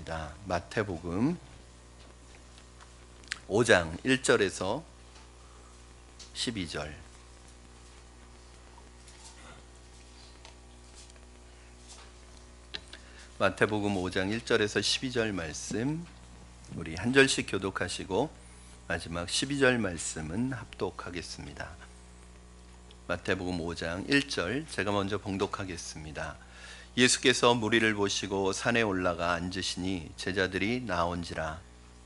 하겠습니다. 마태복음 5장 1절에서 12절. 마태복음 5장 1절에서 12절 말씀 우리 한 절씩 교독하시고 마지막 12절 말씀은 합독하겠습니다. 마태복음 5장 1절 제가 먼저 봉독하겠습니다. 예수께서 무리를 보시고 산에 올라가 앉으시니 제자들이 나온지라.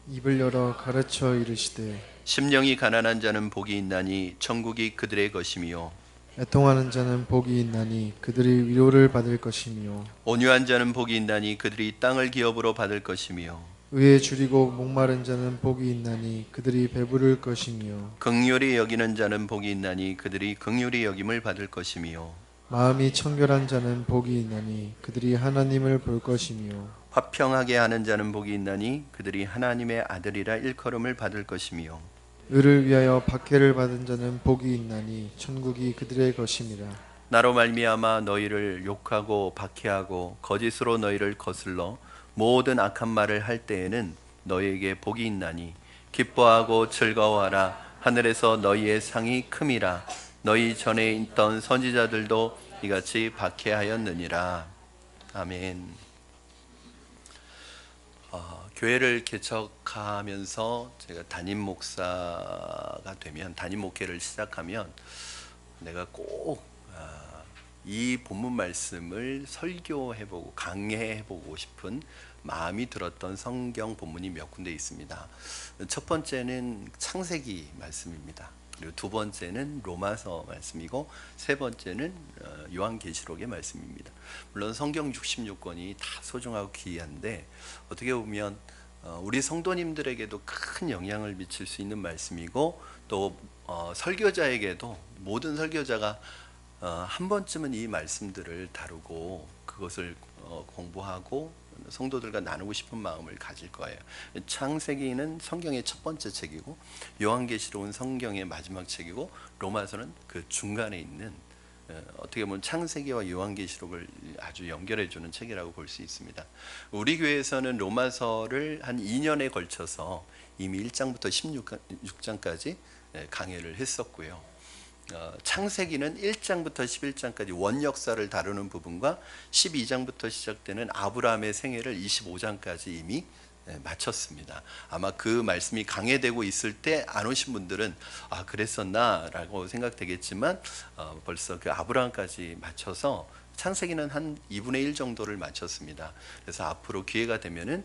입을 열어 가르쳐 이르시되 심령이 가난한 자는 복이 있나니 천국이 그들의 것이며 애통하는 자는 복이 있나니 그들이 위로를 받을 것이며 온유한 자는 복이 있나니 그들이 땅을 기업으로 받을 것이며 의에 줄이고 목마른 자는 복이 있나니 그들이 배부를 것이며 긍휼히 여기는 자는 복이 있나니 그들이 긍휼히 여김을 받을 것이며 마음이 청결한 자는 복이 있나니 그들이 하나님을 볼 것이며 화평하게 하는 자는 복이 있나니 그들이 하나님의 아들이라 일컬음을 받을 것이며 의를 위하여 박해를 받은 자는 복이 있나니 천국이 그들의 것임이라. 나로 말미암아 너희를 욕하고 박해하고 거짓으로 너희를 거슬러 모든 악한 말을 할 때에는 너희에게 복이 있나니 기뻐하고 즐거워하라. 하늘에서 너희의 상이 큼이라. 너희 전에 있던 선지자들도 이같이 박해하였느니라. 아멘. 교회를 개척하면서 제가 담임 목사가 되면, 담임 목회를 시작하면 내가 꼭 이 본문 말씀을 설교해보고 강해해보고 싶은 마음이 들었던 성경 본문이 몇 군데 있습니다. 첫 번째는 창세기 말씀입니다. 그리고 두 번째는 로마서 말씀이고 세 번째는 요한계시록의 말씀입니다. 물론 성경 66권이 다 소중하고 귀한데 어떻게 보면 우리 성도님들에게도 큰 영향을 미칠 수 있는 말씀이고 또 설교자에게도 모든 설교자가 한 번쯤은 이 말씀들을 다루고 그것을 공부하고 성도들과 나누고 싶은 마음을 가질 거예요. 창세기는 성경의 첫 번째 책이고 요한계시록은 성경의 마지막 책이고 로마서는 그 중간에 있는 어떻게 보면 창세기와 요한계시록을 아주 연결해주는 책이라고 볼 수 있습니다. 우리 교회에서는 로마서를 한 2년에 걸쳐서 이미 1장부터 16장까지 강해를 했었고요. 창세기는 1장부터 11장까지 원역사를 다루는 부분과 12장부터 시작되는 아브라함의 생애를 25장까지 이미 마쳤습니다. 아마 그 말씀이 강해되고 있을 때 안 오신 분들은 그랬었나 라고 생각되겠지만 벌써 그 아브라함까지 마쳐서 창세기는 한 2분의 1 정도를 마쳤습니다. 그래서 앞으로 기회가 되면은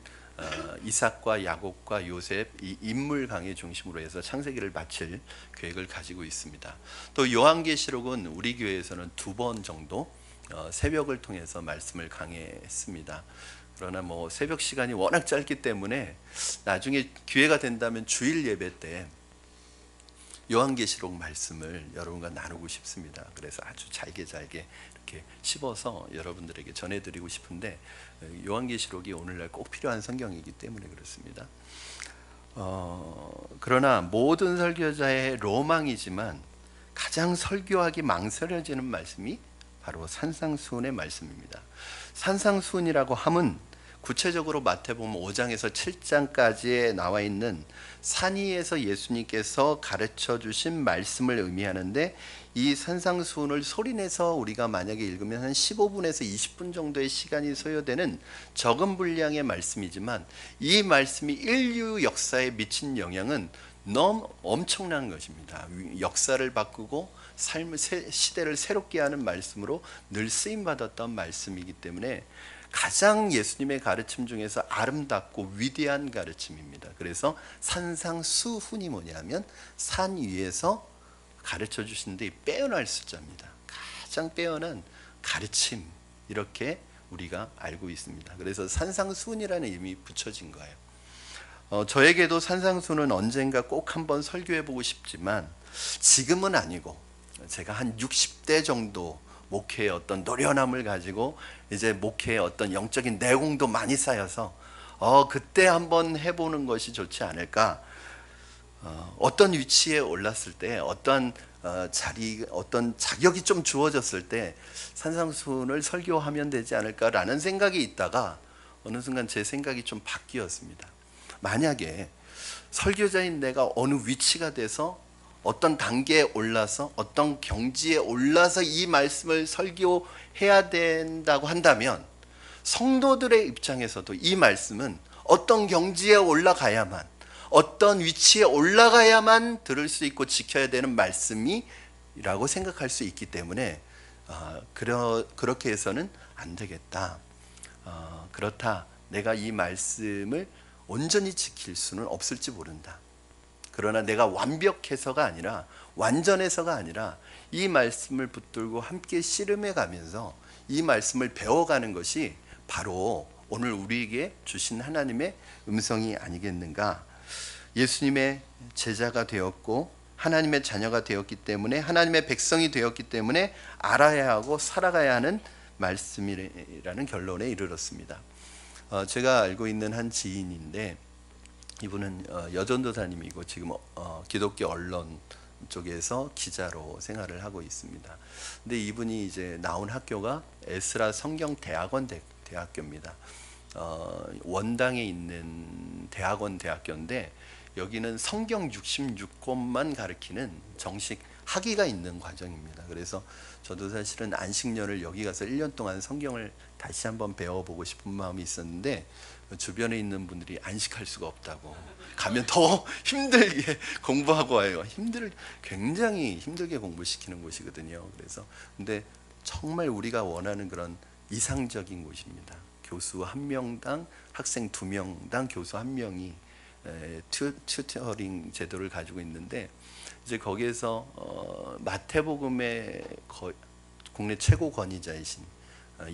이삭과 야곱과 요셉 이 인물 강해 중심으로 해서 창세기를 마칠 계획을 가지고 있습니다. 또 요한계시록은 우리 교회에서는 2번 정도 새벽을 통해서 말씀을 강해했습니다. 그러나 새벽 시간이 워낙 짧기 때문에 나중에 기회가 된다면 주일 예배 때 요한계시록 말씀을 여러분과 나누고 싶습니다. 그래서 아주 잘게 이렇게 씹어서 여러분들에게 전해드리고 싶은데 요한계시록이 오늘날 꼭 필요한 성경이기 때문에 그렇습니다. 그러나 모든 설교자의 로망이지만 가장 설교하기 망설여지는 말씀이 바로 산상수훈의 말씀입니다. 산상수훈이라고 함은 구체적으로 마태복음 5장에서 7장까지에 나와 있는 산 위에서 예수님께서 가르쳐 주신 말씀을 의미하는데 이 산상수훈을 소리내서 우리가 만약에 읽으면 한 15분에서 20분 정도의 시간이 소요되는 적은 분량의 말씀이지만 이 말씀이 인류 역사에 미친 영향은 너무 엄청난 것입니다. 역사를 바꾸고 삶의 시대를 새롭게 하는 말씀으로 늘 쓰임받았던 말씀이기 때문에 가장 예수님의 가르침 중에서 아름답고 위대한 가르침입니다. 그래서 산상수훈이 뭐냐면 산 위에서 가르쳐 주시는데 빼어날 숫자입니다. 가장 빼어난 가르침 이렇게 우리가 알고 있습니다. 그래서 산상수훈이라는 이름이 붙여진 거예요. 저에게도 산상수훈은 언젠가 꼭 한번 설교해보고 싶지만 지금은 아니고 제가 한 60대 정도 목회의 어떤 노련함을 가지고 이제 목회의 어떤 영적인 내공도 많이 쌓여서 그때 한번 해보는 것이 좋지 않을까. 어떤 위치에 올랐을 때 어떤 어떤 자격이 좀 주어졌을 때 산상수훈을 설교하면 되지 않을까라는 생각이 있다가 어느 순간 제 생각이 좀 바뀌었습니다. 만약에 설교자인 내가 어느 위치가 돼서 어떤 단계에 올라서 어떤 경지에 올라서 이 말씀을 설교해야 된다고 한다면 성도들의 입장에서도 이 말씀은 어떤 경지에 올라가야만, 어떤 위치에 올라가야만 들을 수 있고 지켜야 되는 말씀이라고 생각할 수 있기 때문에 그렇게 해서는 안 되겠다. 그렇다. 내가 이 말씀을 온전히 지킬 수는 없을지 모른다. 그러나 내가 완벽해서가 아니라, 완전해서가 아니라 이 말씀을 붙들고 함께 씨름해 가면서 이 말씀을 배워가는 것이 바로 오늘 우리에게 주신 하나님의 음성이 아니겠는가. 예수님의 제자가 되었고 하나님의 자녀가 되었기 때문에, 하나님의 백성이 되었기 때문에 알아야 하고 살아가야 하는 말씀이라는 결론에 이르렀습니다. 제가 알고 있는 한 지인인데, 이분은 여전도사님이고 지금 기독교 언론 쪽에서 기자로 생활을 하고 있습니다. 근데 이분이 이제 나온 학교가 에스라 성경대학원 대학교입니다. 원당에 있는 대학교인데, 여기는 성경 66권만 가르치는 정식 학위가 있는 과정입니다. 그래서 저도 사실은 안식년을 여기 가서 1년 동안 성경을 다시 한번 배워보고 싶은 마음이 있었는데, 주변에 있는 분들이 안식할 수가 없다고, 가면 더 힘들게 공부하고 와요. 굉장히 힘들게 공부시키는 곳이거든요. 그래서 근데 정말 우리가 원하는 그런 이상적인 곳입니다. 교수 1명당 학생 2명당 교수 1명이 튜터링 제도를 가지고 있는데, 이제 거기에서 마태복음의 국내 최고 권위자이신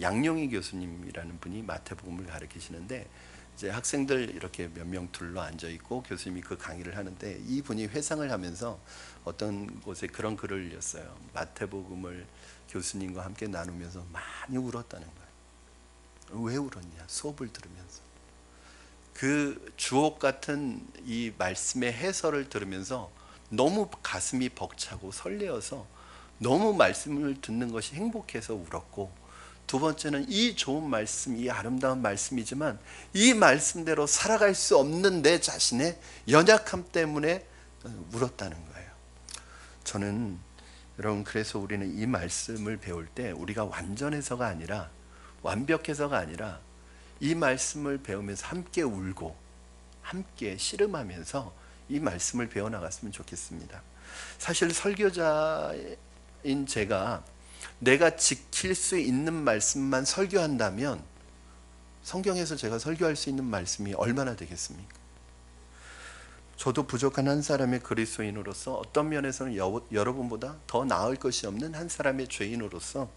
양용희 교수님이라는 분이 마태복음을 가르치시는데, 이제 학생들 이렇게 몇 명 둘러 앉아 있고 교수님이 그 강의를 하는데, 이 분이 회상을 하면서 어떤 곳에 그런 글을 올렸어요. 마태복음을 교수님과 함께 나누면서 많이 울었다는 거예요. 왜 울었냐? 수업을 들으면서 그 주옥 같은 이 말씀의 해설을 들으면서 너무 가슴이 벅차고 설레어서 너무 말씀을 듣는 것이 행복해서 울었고, 두 번째는 이 좋은 말씀, 이 아름다운 말씀이지만 이 말씀대로 살아갈 수 없는 내 자신의 연약함 때문에 울었다는 거예요. 저는 여러분, 그래서 우리는 이 말씀을 배울 때 우리가 완전해서가 아니라, 완벽해서가 아니라 이 말씀을 배우면서 함께 울고 함께 씨름하면서 이 말씀을 배워나갔으면 좋겠습니다. 사실 설교자인 제가 내가 지킬 수 있는 말씀만 설교한다면 성경에서 제가 설교할 수 있는 말씀이 얼마나 되겠습니까? 저도 부족한 한 사람의 그리스도인으로서, 어떤 면에서는 여러분보다 더 나을 것이 없는 한 사람의 죄인으로서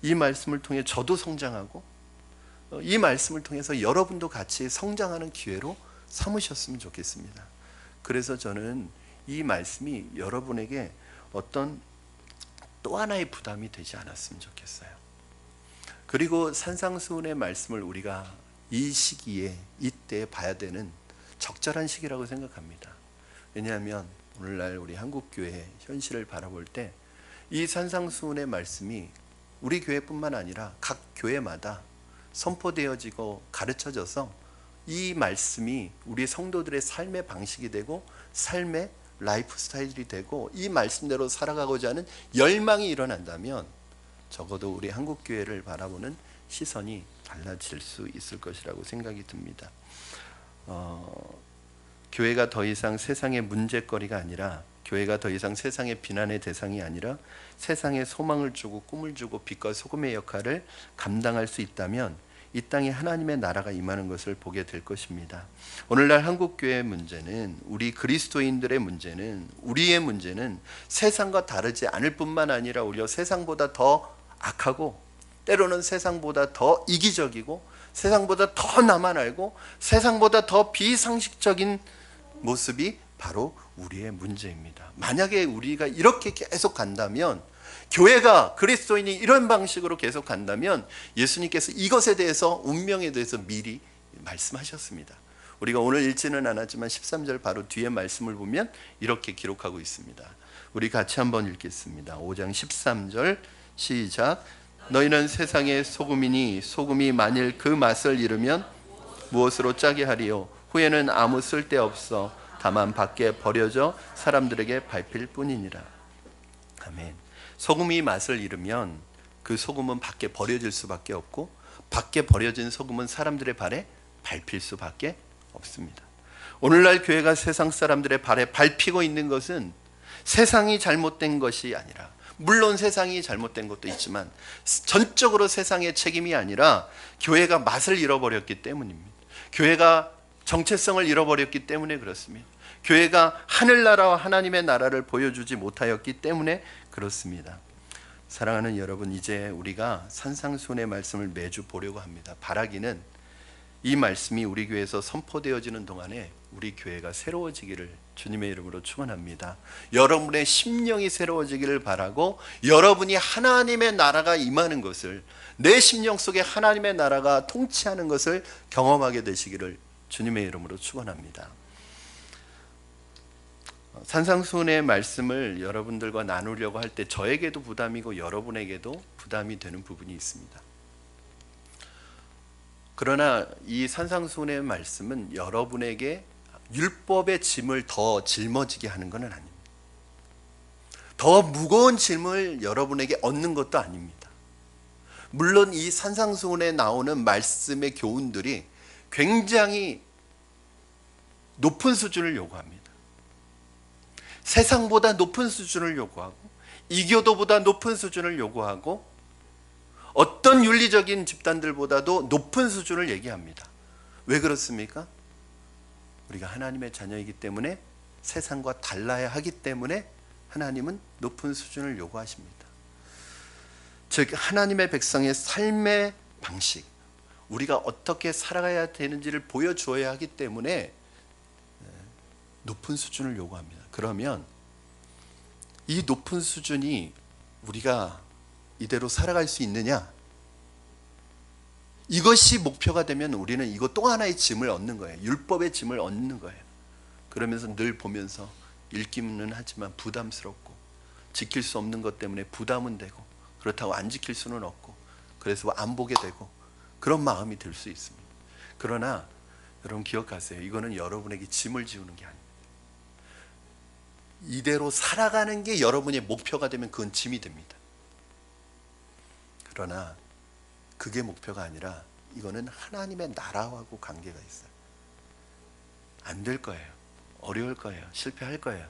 이 말씀을 통해 저도 성장하고 이 말씀을 통해서 여러분도 같이 성장하는 기회로 삼으셨으면 좋겠습니다. 그래서 저는 이 말씀이 여러분에게 어떤 또 하나의 부담이 되지 않았으면 좋겠어요. 그리고 산상수훈의 말씀을 우리가 이 시기에, 이때에 봐야 되는 적절한 시기라고 생각합니다. 왜냐하면 오늘날 우리 한국교회 현실을 바라볼 때 이 산상수훈의 말씀이 우리 교회뿐만 아니라 각 교회마다 선포되어지고 가르쳐져서 이 말씀이 우리 성도들의 삶의 방식이 되고 삶의 라이프 스타일이 되고 이 말씀대로 살아가고자 하는 열망이 일어난다면 적어도 우리 한국교회를 바라보는 시선이 달라질 수 있을 것이라고 생각이 듭니다. 교회가 더 이상 세상의 문제거리가 아니라, 교회가 더 이상 세상의 비난의 대상이 아니라 세상에 소망을 주고 꿈을 주고 빛과 소금의 역할을 감당할 수 있다면 이 땅에 하나님의 나라가 임하는 것을 보게 될 것입니다. 오늘날 한국교회의 문제는, 우리 그리스도인들의 문제는, 우리의 문제는 세상과 다르지 않을 뿐만 아니라 오히려 세상보다 더 악하고, 때로는 세상보다 더 이기적이고, 세상보다 더 나만 알고, 세상보다 더 비상식적인 모습이 바로 우리의 문제입니다. 만약에 우리가 이렇게 계속 간다면, 교회가, 그리스도인이 이런 방식으로 계속 간다면 예수님께서 이것에 대해서, 운명에 대해서 미리 말씀하셨습니다. 우리가 오늘 읽지는 않았지만 13절 바로 뒤에 말씀을 보면 이렇게 기록하고 있습니다. 우리 같이 한번 읽겠습니다. 5장 13절 시작. 너희는 세상의 소금이니 소금이 만일 그 맛을 잃으면 무엇으로 짜게 하리요? 후에는 아무 쓸데없어 다만 밖에 버려져 사람들에게 밟힐 뿐이니라. 아멘. 소금이 맛을 잃으면 그 소금은 밖에 버려질 수밖에 없고, 밖에 버려진 소금은 사람들의 발에 밟힐 수밖에 없습니다. 오늘날 교회가 세상 사람들의 발에 밟히고 있는 것은 세상이 잘못된 것이 아니라, 물론 세상이 잘못된 것도 있지만 전적으로 세상의 책임이 아니라 교회가 맛을 잃어버렸기 때문입니다. 교회가 정체성을 잃어버렸기 때문에 그렇습니다. 교회가 하늘나라와 하나님의 나라를 보여주지 못하였기 때문에 그렇습니다. 사랑하는 여러분, 이제 우리가 산상수훈의 말씀을 매주 보려고 합니다. 바라기는 이 말씀이 우리 교회에서 선포되어지는 동안에 우리 교회가 새로워지기를 주님의 이름으로 축원합니다. 여러분의 심령이 새로워지기를 바라고, 여러분이 하나님의 나라가 임하는 것을, 내 심령 속에 하나님의 나라가 통치하는 것을 경험하게 되시기를 주님의 이름으로 축원합니다. 산상수훈의 말씀을 여러분들과 나누려고 할 때 저에게도 부담이고 여러분에게도 부담이 되는 부분이 있습니다. 그러나 이 산상수훈의 말씀은 여러분에게 율법의 짐을 더 짊어지게 하는 것은 아닙니다. 더 무거운 짐을 여러분에게 얻는 것도 아닙니다. 물론 이 산상수훈에 나오는 말씀의 교훈들이 굉장히 높은 수준을 요구합니다. 세상보다 높은 수준을 요구하고, 이교도보다 높은 수준을 요구하고, 어떤 윤리적인 집단들보다도 높은 수준을 얘기합니다. 왜 그렇습니까? 우리가 하나님의 자녀이기 때문에, 세상과 달라야 하기 때문에 하나님은 높은 수준을 요구하십니다. 즉 하나님의 백성의 삶의 방식, 우리가 어떻게 살아가야 되는지를 보여주어야 하기 때문에 높은 수준을 요구합니다. 그러면 이 높은 수준이 우리가 이대로 살아갈 수 있느냐? 이것이 목표가 되면 우리는 이거 또 하나의 짐을 얻는 거예요. 율법의 짐을 얻는 거예요. 그러면서 늘 보면서 읽기는 하지만 부담스럽고, 지킬 수 없는 것 때문에 부담은 되고, 그렇다고 안 지킬 수는 없고, 그래서 안 보게 되고, 그런 마음이 들 수 있습니다. 그러나 여러분 기억하세요. 이거는 여러분에게 짐을 지우는 게 아닙니다. 이대로 살아가는 게 여러분의 목표가 되면 그건 짐이 됩니다. 그러나 그게 목표가 아니라 이거는 하나님의 나라하고 관계가 있어요. 안 될 거예요. 어려울 거예요. 실패할 거예요.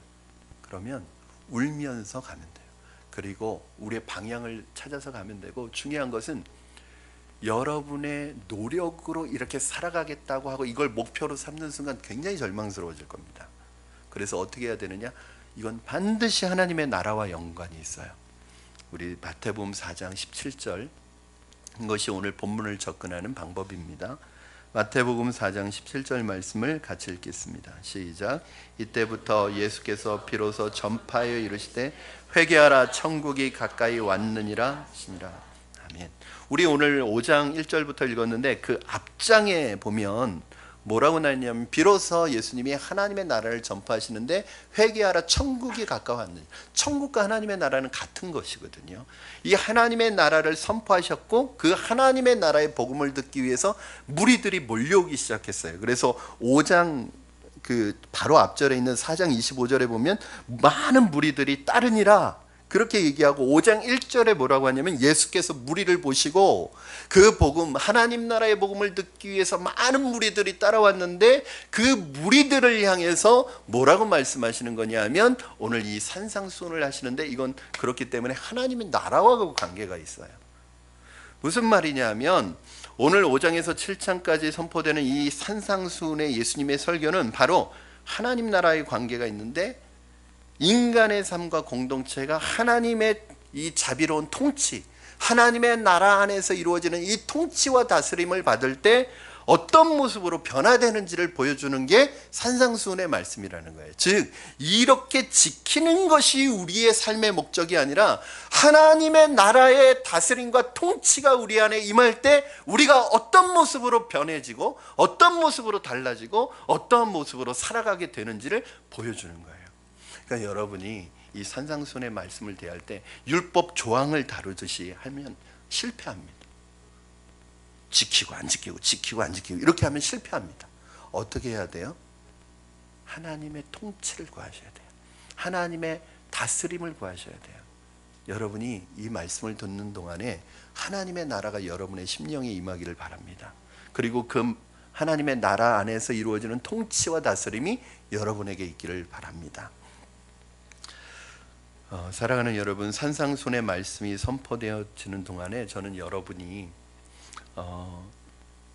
그러면 울면서 가면 돼요. 그리고 우리의 방향을 찾아서 가면 되고, 중요한 것은 여러분의 노력으로 이렇게 살아가겠다고 하고 이걸 목표로 삼는 순간 굉장히 절망스러워질 겁니다. 그래서 어떻게 해야 되느냐? 이건 반드시 하나님의 나라와 연관이 있어요. 우리 마태복음 4장 17절, 이것이 오늘 본문을 접근하는 방법입니다. 마태복음 4장 17절 말씀을 같이 읽겠습니다. 시작. 이때부터 예수께서 비로소 전파하여 이르시되 회개하라 천국이 가까이 왔느니라 하시니라. 아멘. 우리 오늘 5장 1절부터 읽었는데 그 앞장에 보면 뭐라고 나왔냐면, 비로소 예수님이 하나님의 나라를 전파하시는데 회개하라 천국이 가까웠느니라. 천국과 하나님의 나라는 같은 것이거든요. 이 하나님의 나라를 선포하셨고, 그 하나님의 나라의 복음을 듣기 위해서 무리들이 몰려오기 시작했어요. 그래서 5장 그 바로 앞절에 있는 4장 25절에 보면 많은 무리들이 따르니라 그렇게 얘기하고, 5장 1절에 뭐라고 하냐면 예수께서 무리를 보시고 그 복음, 하나님 나라의 복음을 듣기 위해서 많은 무리들이 따라왔는데 그 무리들을 향해서 뭐라고 말씀하시는 거냐면, 오늘 이 산상수훈을 하시는데 이건 그렇기 때문에 하나님의 나라와 관계가 있어요. 무슨 말이냐면, 오늘 5장에서 7장까지 선포되는 이 산상수훈의 예수님의 설교는 바로 하나님 나라의 관계가 있는데, 인간의 삶과 공동체가 하나님의 이 자비로운 통치, 하나님의 나라 안에서 이루어지는 이 통치와 다스림을 받을 때 어떤 모습으로 변화되는지를 보여주는 게 산상수훈의 말씀이라는 거예요. 즉 이렇게 지키는 것이 우리의 삶의 목적이 아니라 하나님의 나라의 다스림과 통치가 우리 안에 임할 때 우리가 어떤 모습으로 변해지고 어떤 모습으로 달라지고 어떤 모습으로 살아가게 되는지를 보여주는 거예요. 그러니까 여러분이 이 산상수훈의 말씀을 대할 때 율법 조항을 다루듯이 하면 실패합니다. 지키고 안 지키고 지키고 안 지키고 이렇게 하면 실패합니다. 어떻게 해야 돼요? 하나님의 통치를 구하셔야 돼요. 하나님의 다스림을 구하셔야 돼요. 여러분이 이 말씀을 듣는 동안에 하나님의 나라가 여러분의 심령에 임하기를 바랍니다. 그리고 그 하나님의 나라 안에서 이루어지는 통치와 다스림이 여러분에게 있기를 바랍니다. 사랑하는 여러분, 산상순의 말씀이 선포되어지는 동안에 저는 여러분이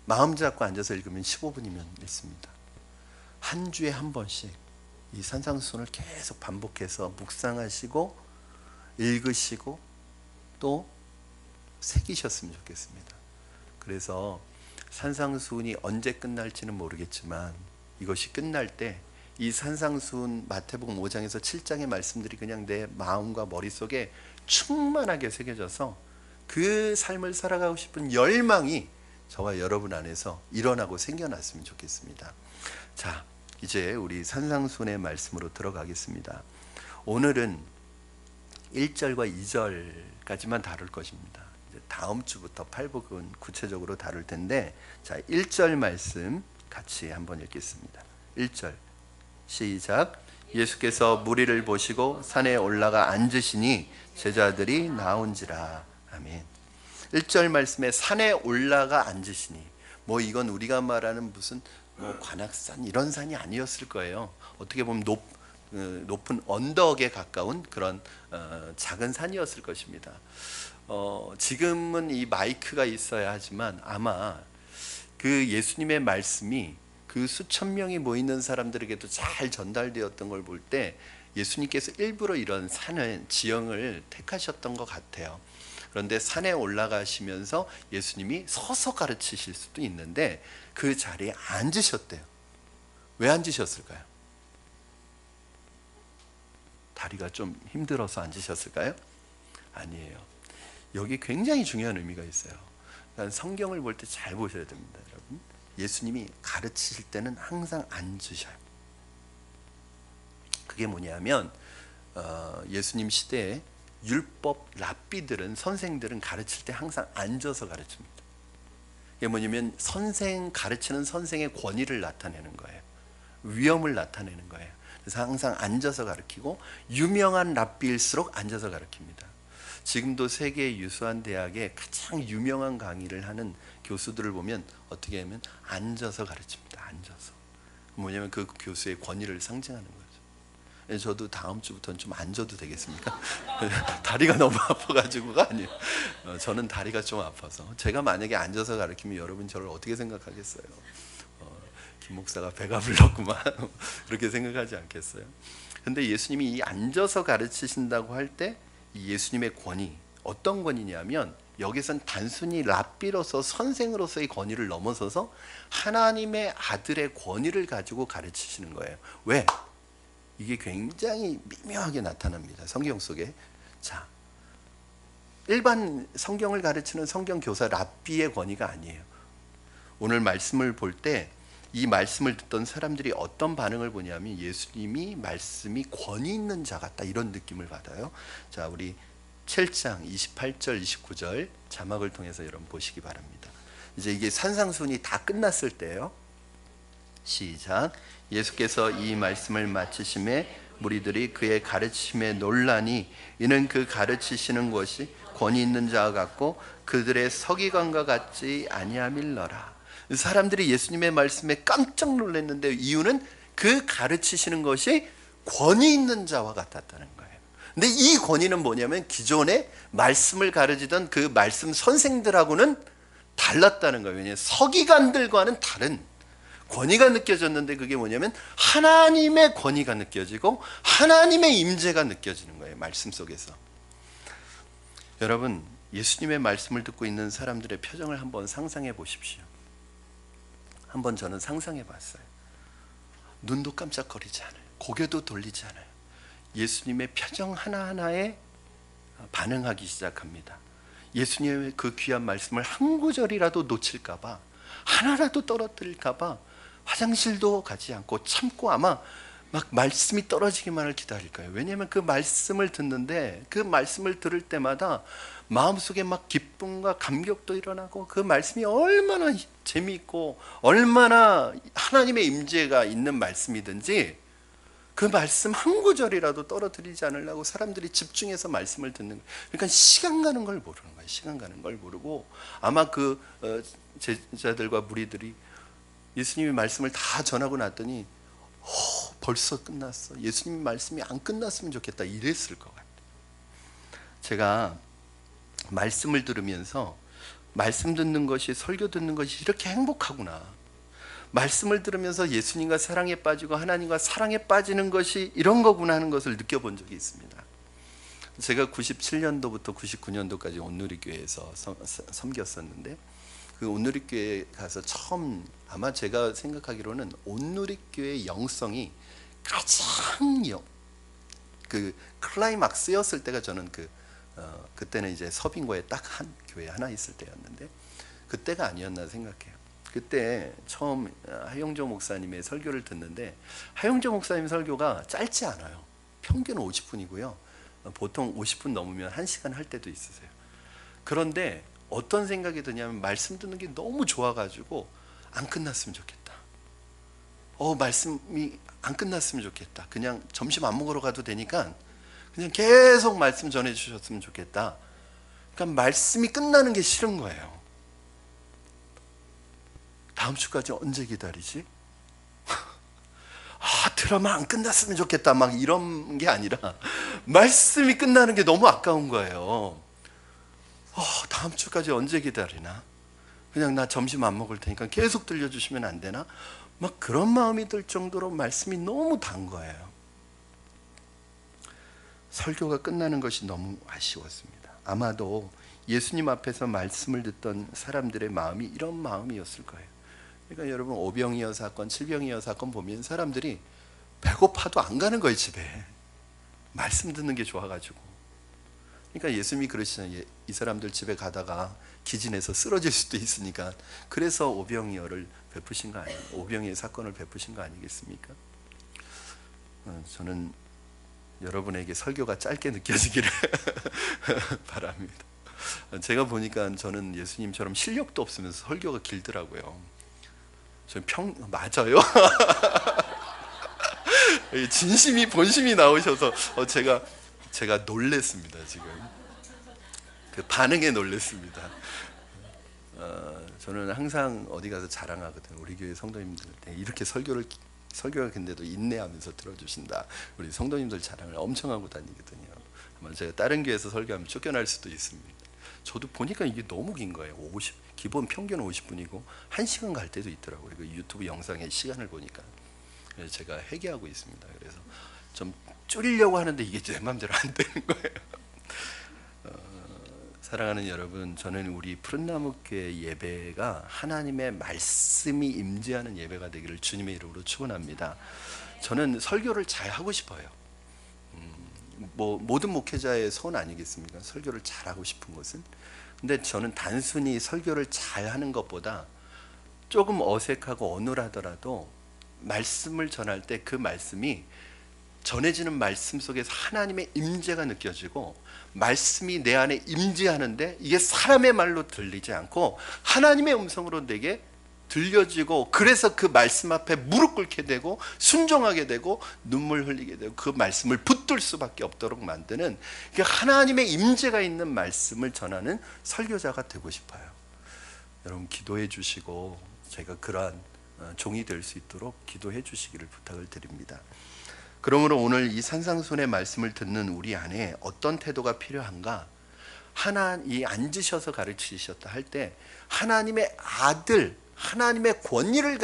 마음 잡고 앉아서 읽으면 15분이면 읽습니다. 한 주에 한 번씩 이 산상순을 계속 반복해서 묵상하시고 읽으시고 또 새기셨으면 좋겠습니다. 그래서 산상순이 언제 끝날지는 모르겠지만 이것이 끝날 때 이 산상순 마태복음 5장에서 7장의 말씀들이 그냥 내 마음과 머릿속에 충만하게 새겨져서 그 삶을 살아가고 싶은 열망이 저와 여러분 안에서 일어나고 생겨났으면 좋겠습니다. 자, 이제 우리 산상순의 말씀으로 들어가겠습니다. 오늘은 1절과 2절까지만 다룰 것입니다. 이제 다음 주부터 팔복은 구체적으로 다룰 텐데, 자, 1절 말씀 같이 한번 읽겠습니다. 1절 시작. 예수께서 무리를 보시고 산에 올라가 앉으시니 제자들이 나온지라. 아멘. 1절 말씀에 산에 올라가 앉으시니, 뭐 이건 우리가 말하는 무슨 뭐 관악산 이런 산이 아니었을 거예요. 어떻게 보면 높은 언덕에 가까운 그런 작은 산이었을 것입니다. 지금은 이 마이크가 있어야 하지만 아마 그 예수님의 말씀이 그 수천 명이 모이는 사람들에게도 잘 전달되었던 걸 볼 때 예수님께서 일부러 이런 산을 지형을 택하셨던 것 같아요. 그런데 산에 올라가시면서 예수님이 서서 가르치실 수도 있는데 그 자리에 앉으셨대요. 왜 앉으셨을까요? 다리가 좀 힘들어서 앉으셨을까요? 아니에요. 여기 굉장히 중요한 의미가 있어요. 그러니까 성경을 볼 때 잘 보셔야 됩니다, 여러분. 예수님이 가르치실 때는 항상 앉으셔요. 그게 뭐냐면 예수님 시대에 율법 랍비들은, 선생들은 가르칠 때 항상 앉아서 가르칩니다. 이게 뭐냐면 가르치는 선생의 권위를 나타내는 거예요. 위엄을 나타내는 거예요. 그래서 항상 앉아서 가르치고 유명한 랍비일수록 앉아서 가르칩니다. 지금도 세계의 유수한 대학에 가장 유명한 강의를 하는 교수들을 보면 어떻게 하면 앉아서 가르칩니다. 앉아서. 뭐냐면 그 교수의 권위를 상징하는 거죠. 저도 다음 주부터는 좀 앉아도 되겠습니까? 다리가 너무 아파가지고가 아니에요. 저는 다리가 좀 아파서. 제가 만약에 앉아서 가르치면 여러분 저를 어떻게 생각하겠어요? 김 목사가 배가 불렀구만. 그렇게 생각하지 않겠어요? 근데 예수님이 이 앉아서 가르치신다고 할 때 이 예수님의 권위, 어떤 권위냐면 여기선 단순히 랍비로서 선생으로서의 권위를 넘어서서 하나님의 아들의 권위를 가지고 가르치시는 거예요. 왜? 이게 굉장히 미묘하게 나타납니다. 성경 속에. 자, 일반 성경을 가르치는 성경 교사 랍비의 권위가 아니에요. 오늘 말씀을 볼 때 이 말씀을 듣던 사람들이 어떤 반응을 보냐면 예수님이 말씀이 권위 있는 자 같다, 이런 느낌을 받아요. 자, 우리 7장 28절 29절 자막을 통해서 여러분 보시기 바랍니다. 이제 이게 산상순이 다 끝났을 때예요. 시작. 예수께서 이 말씀을 마치심에 무리들이 그의 가르침에 놀라니 이는 그 가르치시는 것이 권위 있는 자와 같고 그들의 서기관과 같지 아니함일러라. 사람들이 예수님의 말씀에 깜짝 놀랐는데 이유는 그 가르치시는 것이 권위 있는 자와 같았다는 거예요. 근데 이 권위는 뭐냐면 기존에 말씀을 가르치던 그 말씀 선생들하고는 달랐다는 거예요. 왜냐하면 서기관들과는 다른 권위가 느껴졌는데 그게 뭐냐면 하나님의 권위가 느껴지고 하나님의 임재가 느껴지는 거예요. 말씀 속에서. 여러분, 예수님의 말씀을 듣고 있는 사람들의 표정을 한번 상상해 보십시오. 한번 저는 상상해 봤어요. 눈도 깜짝거리지 않아요. 고개도 돌리지 않아요. 예수님의 표정 하나하나에 반응하기 시작합니다. 예수님의 그 귀한 말씀을 한 구절이라도 놓칠까 봐, 하나라도 떨어뜨릴까 봐 화장실도 가지 않고 참고 아마 막 말씀이 떨어지기만을 기다릴 거예요. 왜냐하면 그 말씀을 듣는데 그 말씀을 들을 때마다 마음속에 막 기쁨과 감격도 일어나고 그 말씀이 얼마나 재미있고 얼마나 하나님의 임재가 있는 말씀이든지 그 말씀 한 구절이라도 떨어뜨리지 않으려고 사람들이 집중해서 말씀을 듣는 거예요. 그러니까 시간 가는 걸 모르는 거예요. 시간 가는 걸 모르고 아마 그 제자들과 무리들이 예수님의 말씀을 다 전하고 났더니 벌써 끝났어. 예수님 말씀이 안 끝났으면 좋겠다. 이랬을 것 같아요. 제가 말씀을 들으면서 말씀 듣는 것이, 설교 듣는 것이 이렇게 행복하구나. 말씀을 들으면서 예수님과 사랑에 빠지고 하나님과 사랑에 빠지는 것이 이런 거구나 하는 것을 느껴본 적이 있습니다. 제가 97년도부터 99년도까지 온누리교회에서 섬겼었는데 그 온누리교회에 가서 처음, 아마 제가 생각하기로는 온누리교회의 영성이 가장 그 클라이막스였을 때가 저는 그때는 이제 서빙고에 딱 한 교회 하나 있을 때였는데 그때가 아니었나 생각해요. 그때 처음 하용조 목사님의 설교를 듣는데 하용조 목사님 설교가 짧지 않아요. 평균 50분이고요. 보통 50분 넘으면 1시간 할 때도 있으세요. 그런데 어떤 생각이 드냐면 말씀 듣는 게 너무 좋아가지고 안 끝났으면 좋겠다. 말씀이 안 끝났으면 좋겠다. 그냥 점심 안 먹으러 가도 되니까 그냥 계속 말씀 전해 주셨으면 좋겠다. 그러니까 말씀이 끝나는 게 싫은 거예요. 다음 주까지 언제 기다리지? 드라마 안 끝났으면 좋겠다 막 이런 게 아니라 말씀이 끝나는 게 너무 아까운 거예요. 다음 주까지 언제 기다리나? 그냥 나 점심 안 먹을 테니까 계속 들려주시면 안 되나? 막 그런 마음이 들 정도로 말씀이 너무 단 거예요. 설교가 끝나는 것이 너무 아쉬웠습니다. 아마도 예수님 앞에서 말씀을 듣던 사람들의 마음이 이런 마음이었을 거예요. 그러니까 여러분 오병이어 사건, 칠병이어 사건 보면 사람들이 배고파도 안 가는 거예요. 집에 말씀 듣는 게 좋아가지고. 그러니까 예수님이 그러시잖아요. 이 사람들 집에 가다가 기진해서 쓰러질 수도 있으니까 그래서 오병이어를 베푸신 거 아니에요? 오병이어 사건을 베푸신 거 아니겠습니까? 저는 여러분에게 설교가 짧게 느껴지기를 바랍니다. 제가 보니까 저는 예수님처럼 실력도 없으면서 설교가 길더라고요. 저는 맞아요. 진심이 본심이 나오셔서 제가 놀랬습니다. 지금 그 반응에 놀랬습니다. 저는 항상 어디 가서 자랑하거든요. 우리 교회 성도님들 이렇게 설교가 근데도 인내하면서 들어주신다. 우리 성도님들 자랑을 엄청 하고 다니거든요. 아마 제가 다른 교회에서 설교하면 쫓겨날 수도 있습니다. 저도 보니까 이게 너무 긴 거예요. 기본 평균 50분이고 1시간 갈 때도 있더라고요. 그 유튜브 영상의 시간을 보니까. 그래서 제가 회개하고 있습니다. 그래서 좀 줄이려고 하는데 이게 제 마음대로 안 되는 거예요. 사랑하는 여러분, 저는 우리 푸른나무교회 예배가 하나님의 말씀이 임재하는 예배가 되기를 주님의 이름으로 축원합니다. 저는 설교를 잘 하고 싶어요. 모든 목회자의 소원 아니겠습니까? 설교를 잘 하고 싶은 것은. 근데 저는 단순히 설교를 잘 하는 것보다 조금 어색하고 어눌하더라도 말씀을 전할 때 그 말씀이 전해지는 말씀 속에서 하나님의 임재가 느껴지고 말씀이 내 안에 임재하는데 이게 사람의 말로 들리지 않고 하나님의 음성으로 내게 들려지고 그래서 그 말씀 앞에 무릎 꿇게 되고 순종하게 되고 눈물 흘리게 되고 그 말씀을 붙들 수밖에 없도록 만드는 하나님의 임재가 있는 말씀을 전하는 설교자가 되고 싶어요. 여러분 기도해 주시고 제가 그러한 종이 될 수 있도록 기도해 주시기를 부탁을 드립니다. 그러므로 오늘 이 산상순의 말씀을 듣는 우리 안에 어떤 태도가 필요한가? 이 앉으셔서 가르치셨다 할 때 하나님의 아들, 하나님의 권위를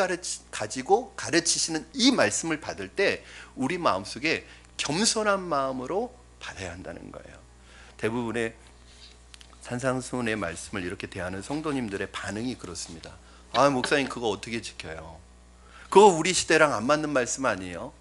가지고 가르치시는 이 말씀을 받을 때 우리 마음속에 겸손한 마음으로 받아야 한다는 거예요. 대부분의 산상순의 말씀을 이렇게 대하는 성도님들의 반응이 그렇습니다. 목사님 그거 어떻게 지켜요? 그거 우리 시대랑 안 맞는 말씀 아니에요?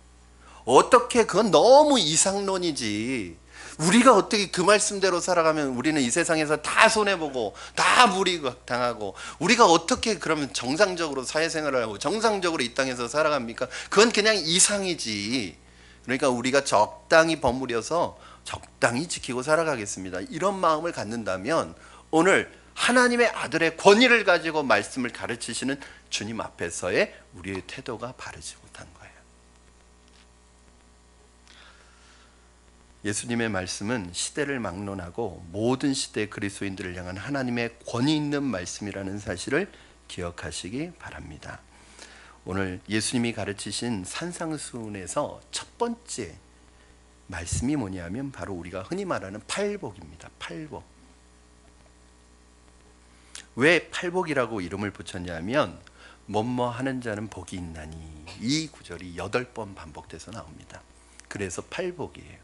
어떻게, 그건 너무 이상론이지. 우리가 어떻게 그 말씀대로 살아가면 우리는 이 세상에서 다 손해보고 다 무리당하고 우리가 어떻게 그러면 정상적으로 사회생활을 하고 정상적으로 이 땅에서 살아갑니까? 그건 그냥 이상이지. 그러니까 우리가 적당히 버무려서 적당히 지키고 살아가겠습니다. 이런 마음을 갖는다면 오늘 하나님의 아들의 권위를 가지고 말씀을 가르치시는 주님 앞에서의 우리의 태도가 바르지 못한 거예요. 예수님의 말씀은 시대를 막론하고 모든 시대의 그리스도인들을 향한 하나님의 권위 있는 말씀이라는 사실을 기억하시기 바랍니다. 오늘 예수님이 가르치신 산상수훈에서 첫 번째 말씀이 뭐냐면 바로 우리가 흔히 말하는 팔복입니다. 팔복. 왜 팔복이라고 이름을 붙였냐면 뭐뭐 하는 자는 복이 있나니, 이 구절이 8번 반복돼서 나옵니다. 그래서 팔복이에요.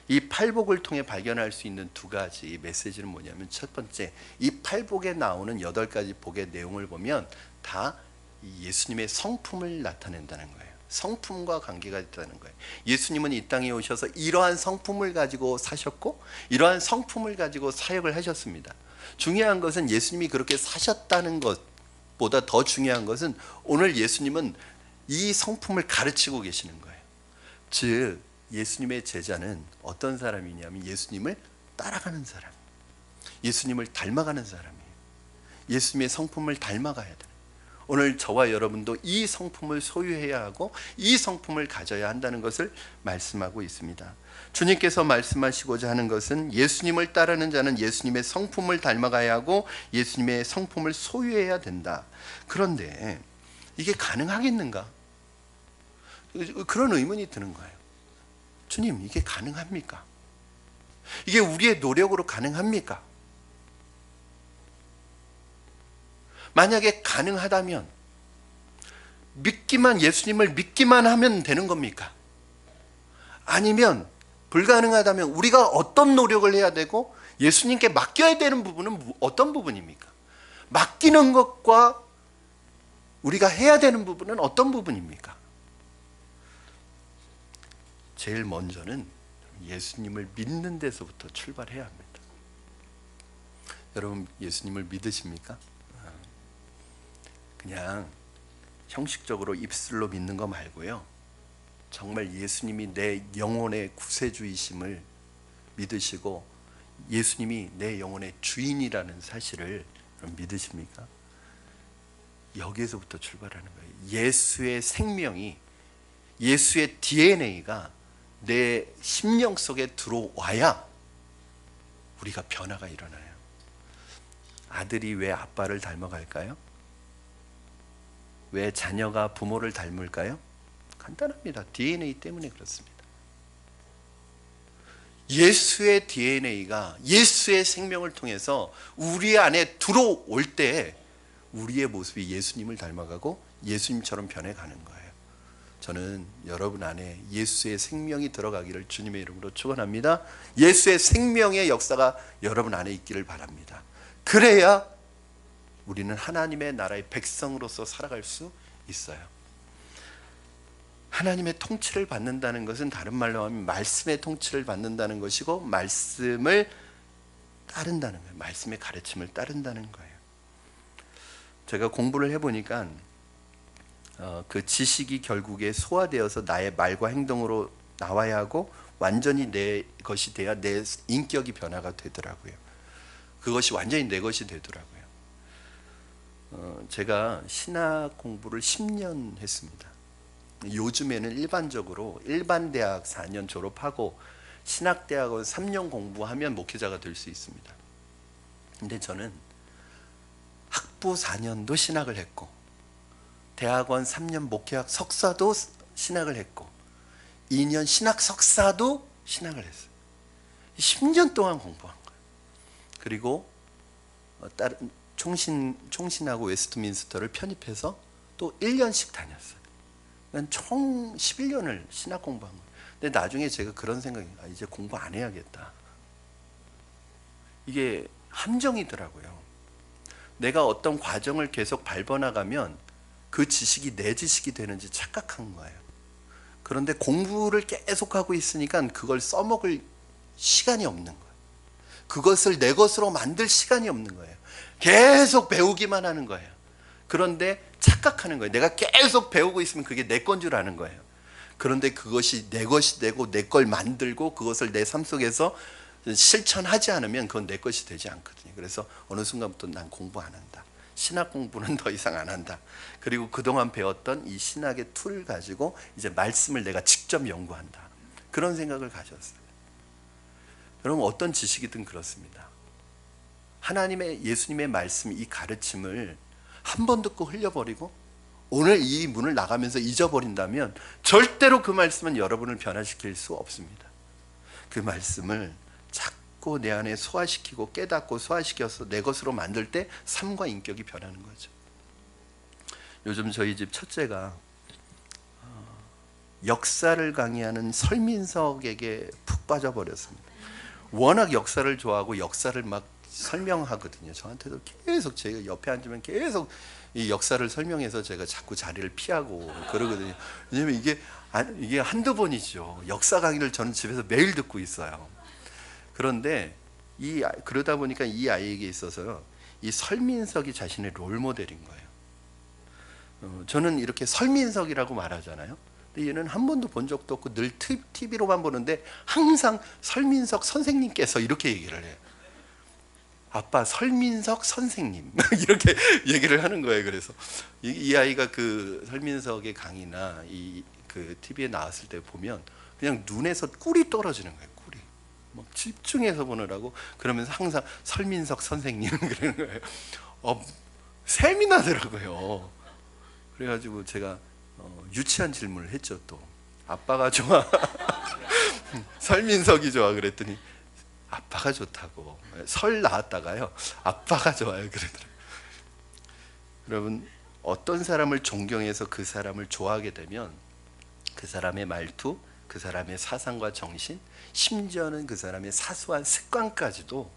이 팔복을 통해 발견할 수 있는 두 가지 메시지는 뭐냐면, 첫 번째, 이 팔복에 나오는 8가지 복의 내용을 보면 다 예수님의 성품을 나타낸다는 거예요. 성품과 관계가 있다는 거예요. 예수님은 이 땅에 오셔서 이러한 성품을 가지고 사셨고 이러한 성품을 가지고 사역을 하셨습니다. 중요한 것은 예수님이 그렇게 사셨다는 것보다 더 중요한 것은 오늘 예수님은 이 성품을 가르치고 계시는 거예요. 즉 예수님의 제자는 어떤 사람이냐면 예수님을 따라가는 사람, 예수님을 닮아가는 사람이에요. 예수님의 성품을 닮아가야 돼요. 오늘 저와 여러분도 이 성품을 소유해야 하고 이 성품을 가져야 한다는 것을 말씀하고 있습니다. 주님께서 말씀하시고자 하는 것은 예수님을 따르는 자는 예수님의 성품을 닮아가야 하고 예수님의 성품을 소유해야 된다. 그런데 이게 가능하겠는가? 그런 의문이 드는 거예요. 주님, 이게 가능합니까? 이게 우리의 노력으로 가능합니까? 만약에 가능하다면 예수님을 믿기만 하면 되는 겁니까? 아니면 불가능하다면 우리가 어떤 노력을 해야 되고 예수님께 맡겨야 되는 부분은 어떤 부분입니까? 맡기는 것과 우리가 해야 되는 부분은 어떤 부분입니까? 제일 먼저는 예수님을 믿는 데서부터 출발해야 합니다. 여러분, 예수님을 믿으십니까? 그냥 형식적으로 입술로 믿는 거 말고요, 정말 예수님이 내 영혼의 구세주이심을 믿으시고 예수님이 내 영혼의 주인이라는 사실을 믿으십니까? 여기에서부터 출발하는 거예요. 예수의 생명이, 예수의 DNA가 내 심령 속에 들어와야 우리가 변화가 일어나요. 아들이 왜 아빠를 닮아갈까요? 왜 자녀가 부모를 닮을까요? 간단합니다. DNA 때문에 그렇습니다. 예수의 DNA가 예수의 생명을 통해서 우리 안에 들어올 때 우리의 모습이 예수님을 닮아가고 예수님처럼 변해가는 거예요. 저는 여러분 안에 예수의 생명이 들어가기를 주님의 이름으로 축원합니다. 예수의 생명의 역사가 여러분 안에 있기를 바랍니다. 그래야 우리는 하나님의 나라의 백성으로서 살아갈 수 있어요. 하나님의 통치를 받는다는 것은 다른 말로 하면 말씀의 통치를 받는다는 것이고 말씀을 따른다는 거예요. 말씀의 가르침을 따른다는 거예요. 제가 공부를 해보니까 그 지식이 결국에 소화되어서 나의 말과 행동으로 나와야 하고 완전히 내 것이 돼야 내 인격이 변화가 되더라고요. 그것이 완전히 내 것이 되더라고요. 제가 신학 공부를 10년 했습니다. 요즘에는 일반적으로 일반대학 4년 졸업하고 신학대학원 3년 공부하면 목회자가 될 수 있습니다. 근데 저는 학부 4년도 신학을 했고 대학원 3년 목회학 석사도 신학을 했고 2년 신학 석사도 신학을 했어요. 10년 동안 공부한 거예요. 그리고 다른 총신하고 웨스트민스터를 편입해서 또 1년씩 다녔어요. 총 11년을 신학 공부한 거예요. 근데 나중에 제가 그런 생각이, 이제 공부 안 해야겠다. 이게 함정이더라고요. 내가 어떤 과정을 계속 밟아나가면 그 지식이 내 지식이 되는지 착각한 거예요. 그런데 공부를 계속하고 있으니까 그걸 써먹을 시간이 없는 거예요. 그것을 내 것으로 만들 시간이 없는 거예요. 계속 배우기만 하는 거예요. 그런데 착각하는 거예요. 내가 계속 배우고 있으면 그게 내 건 줄 아는 거예요. 그런데 그것이 내 것이 되고 내 걸 만들고 그것을 내 삶 속에서 실천하지 않으면 그건 내 것이 되지 않거든요. 그래서 어느 순간부터 난 공부 안 한다. 신학 공부는 더 이상 안 한다. 그리고 그동안 배웠던 이 신학의 툴을 가지고 이제 말씀을 내가 직접 연구한다. 그런 생각을 가졌어요. 여러분, 어떤 지식이든 그렇습니다. 하나님의, 예수님의 말씀, 이 가르침을 한 번 듣고 흘려버리고 오늘 이 문을 나가면서 잊어버린다면 절대로 그 말씀은 여러분을 변화시킬 수 없습니다. 그 말씀을 자꾸 내 안에 소화시키고 깨닫고 소화시켜서 내 것으로 만들 때 삶과 인격이 변하는 거죠. 요즘 저희 집 첫째가 역사를 강의하는 설민석에게 푹 빠져버렸습니다. 워낙 역사를 좋아하고 역사를 막 설명하거든요. 저한테도 계속, 제가 옆에 앉으면 계속 이 역사를 설명해서 제가 자꾸 자리를 피하고 그러거든요. 왜냐면 이게 한두 번이죠. 역사 강의를 저는 집에서 매일 듣고 있어요. 그런데 그러다 보니까 이 아이에게 있어서 이 설민석이 자신의 롤모델인 거예요. 저는 이렇게 설민석이라고 말하잖아요. 근데 얘는 한 번도 본 적도 없고 늘 TV로만 보는데 항상 설민석 선생님께서 이렇게 얘기를 해요. 아빠, 설민석 선생님 이렇게 얘기를 하는 거예요. 그래서 이 아이가 그 설민석의 강의나 그 TV에 나왔을 때 보면 그냥 눈에서 꿀이 떨어지는 거예요. 꿀이 막 집중해서 보느라고. 그러면서 항상 설민석 선생님 그러는 거예요. 샘이 나더라고요. 그래가지고 제가 유치한 질문을 했죠. 또 아빠가 좋아 설민석이 좋아 그랬더니 아빠가 좋다고. 설 나왔다가요 아빠가 좋아요 그러더라고요. 여러분, 어떤 사람을 존경해서 그 사람을 좋아하게 되면 그 사람의 말투, 그 사람의 사상과 정신, 심지어는 그 사람의 사소한 습관까지도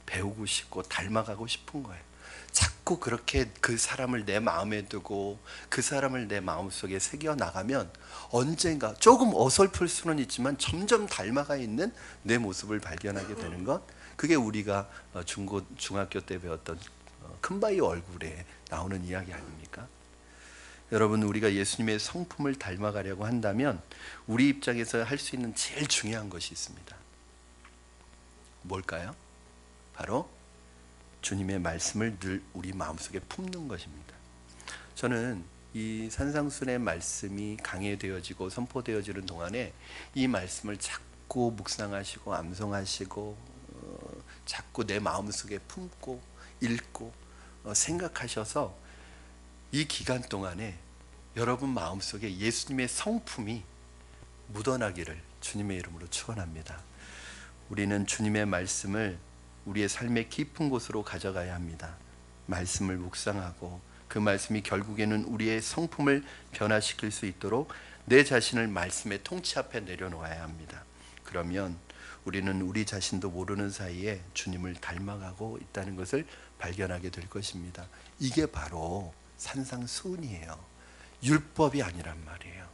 배우고 싶고 닮아가고 싶은 거예요. 자꾸 그렇게 그 사람을 내 마음에 두고 그 사람을 내 마음속에 새겨 나가면 언젠가 조금 어설플 수는 있지만 점점 닮아가 있는 내 모습을 발견하게 되는 것, 그게 우리가 중학교 때 배웠던 큰바위 얼굴에 나오는 이야기 아닙니까? 여러분, 우리가 예수님의 성품을 닮아가려고 한다면 우리 입장에서 할 수 있는 제일 중요한 것이 있습니다. 뭘까요? 바로 주님의 말씀을 늘 우리 마음속에 품는 것입니다. 저는 이 산상순의 말씀이 강해되어지고 선포되어지는 동안에 이 말씀을 자꾸 묵상하시고 암송하시고 자꾸 내 마음속에 품고 읽고 생각하셔서 이 기간 동안에 여러분 마음속에 예수님의 성품이 묻어나기를 주님의 이름으로 축원합니다. 우리는 주님의 말씀을 우리의 삶의 깊은 곳으로 가져가야 합니다. 말씀을 묵상하고 그 말씀이 결국에는 우리의 성품을 변화시킬 수 있도록 내 자신을 말씀의 통치 앞에 내려놓아야 합니다. 그러면 우리는 우리 자신도 모르는 사이에 주님을 닮아가고 있다는 것을 발견하게 될 것입니다. 이게 바로 산상수훈이에요. 율법이 아니란 말이에요.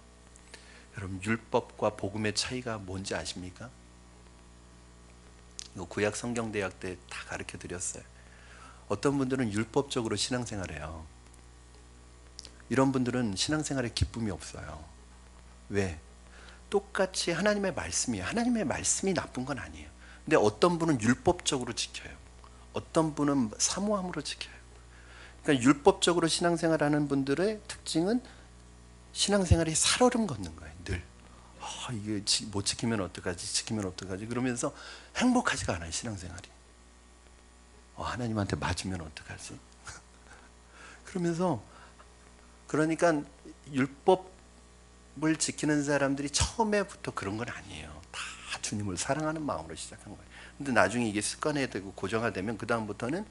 여러분, 율법과 복음의 차이가 뭔지 아십니까? 이거 구약 성경대학 때 다 가르쳐 드렸어요. 어떤 분들은 율법적으로 신앙생활해요. 이런 분들은 신앙생활에 기쁨이 없어요. 왜? 똑같이 하나님의 말씀이에요. 하나님의 말씀이 나쁜 건 아니에요. 근데 어떤 분은 율법적으로 지켜요. 어떤 분은 사모함으로 지켜요. 그러니까 율법적으로 신앙생활하는 분들의 특징은 신앙생활이 살얼음 걷는 거예요. 늘. 이게 못 지키면 어떡하지? 지키면 어떡하지? 그러면서 행복하지가 않아요. 신앙생활이. 하나님한테 맞으면 어떡하지? 그러니까 율법을 지키는 사람들이 처음에부터 그런 건 아니에요. 다 주님을 사랑하는 마음으로 시작한 거예요. 근데 나중에 이게 습관화되고 고정화되면 그 다음부터는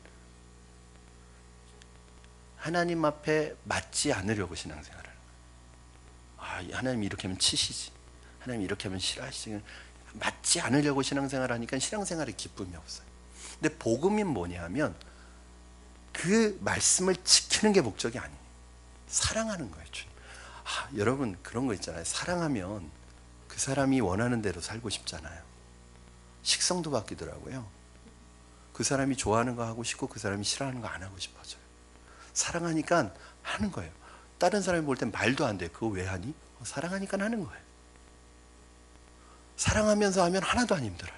하나님 앞에 맞지 않으려고 신앙생활을 하는 거예요. 하나님 이렇게 하면 치시지, 하나님 이렇게 하면 싫어하시지, 맞지 않으려고 신앙생활을 하니까 신앙생활에 기쁨이 없어요. 근데 복음이 뭐냐면 그 말씀을 지키는 게 목적이 아니에요. 사랑하는 거예요. 여러분, 그런 거 있잖아요. 사랑하면 그 사람이 원하는 대로 살고 싶잖아요. 식성도 바뀌더라고요. 그 사람이 좋아하는 거 하고 싶고 그 사람이 싫어하는 거 안 하고 싶어져요. 사랑하니까 하는 거예요. 다른 사람이 볼 땐 말도 안 돼. 그거 왜 하니? 사랑하니까 하는 거예요. 사랑하면서 하면 하나도 안 힘들어요.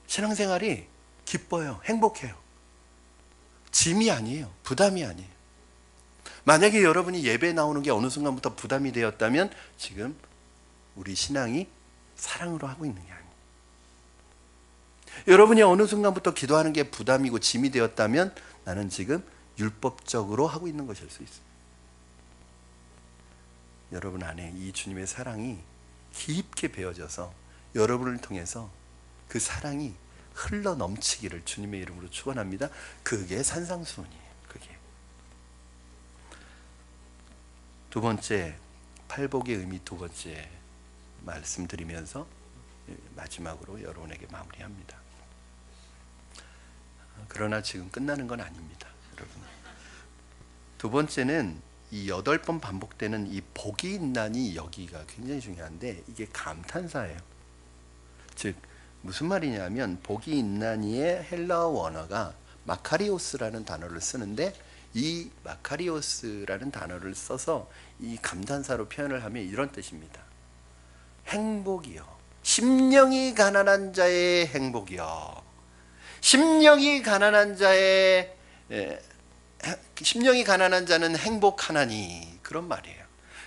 신앙생활이 기뻐요. 행복해요. 짐이 아니에요. 부담이 아니에요. 만약에 여러분이 예배 나오는 게 어느 순간부터 부담이 되었다면 지금 우리 신앙이 사랑으로 하고 있는 게 아니에요. 여러분이 어느 순간부터 기도하는 게 부담이고 짐이 되었다면 나는 지금 율법적으로 하고 있는 것일 수 있어요. 여러분 안에 이 주님의 사랑이 깊게 배어져서 여러분을 통해서 그 사랑이 흘러 넘치기를 주님의 이름으로 축원합니다. 그게 산상수훈이에요. 그게. 두 번째, 팔복의 의미 두 번째 말씀드리면서 마지막으로 여러분에게 마무리합니다. 그러나 지금 끝나는 건 아닙니다, 여러분. 두 번째는 이 8번 반복되는 이 복이 있나니 여기가 굉장히 중요한데 이게 감탄사예요. 즉 무슨 말이냐면 복이 있나니의 헬라어 원어가 마카리오스라는 단어를 쓰는데 이 마카리오스라는 단어를 써서 이 감탄사로 표현을 하면 이런 뜻입니다. 행복이요. 심령이 가난한 자의 행복이요. 심령이 가난한 자는 행복하나니 그런 말이에요.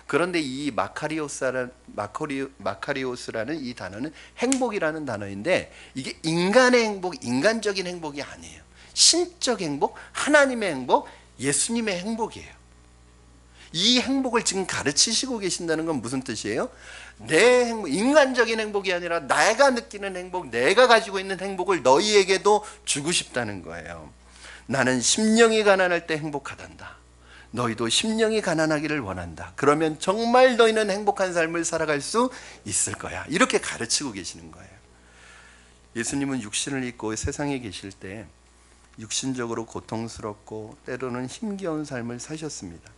그런데 이 마카리오스라는 이 단어는 행복이라는 단어인데 이게 인간의 행복, 인간적인 행복이 아니에요. 신적 행복, 하나님의 행복, 예수님의 행복이에요. 이 행복을 지금 가르치시고 계신다는 건 무슨 뜻이에요? 내 행복, 인간적인 행복이 아니라 내가 느끼는 행복, 내가 가지고 있는 행복을 너희에게도 주고 싶다는 거예요. 나는 심령이 가난할 때 행복하단다. 너희도 심령이 가난하기를 원한다. 그러면 정말 너희는 행복한 삶을 살아갈 수 있을 거야. 이렇게 가르치고 계시는 거예요. 예수님은 육신을 입고 세상에 계실 때 육신적으로 고통스럽고 때로는 힘겨운 삶을 사셨습니다.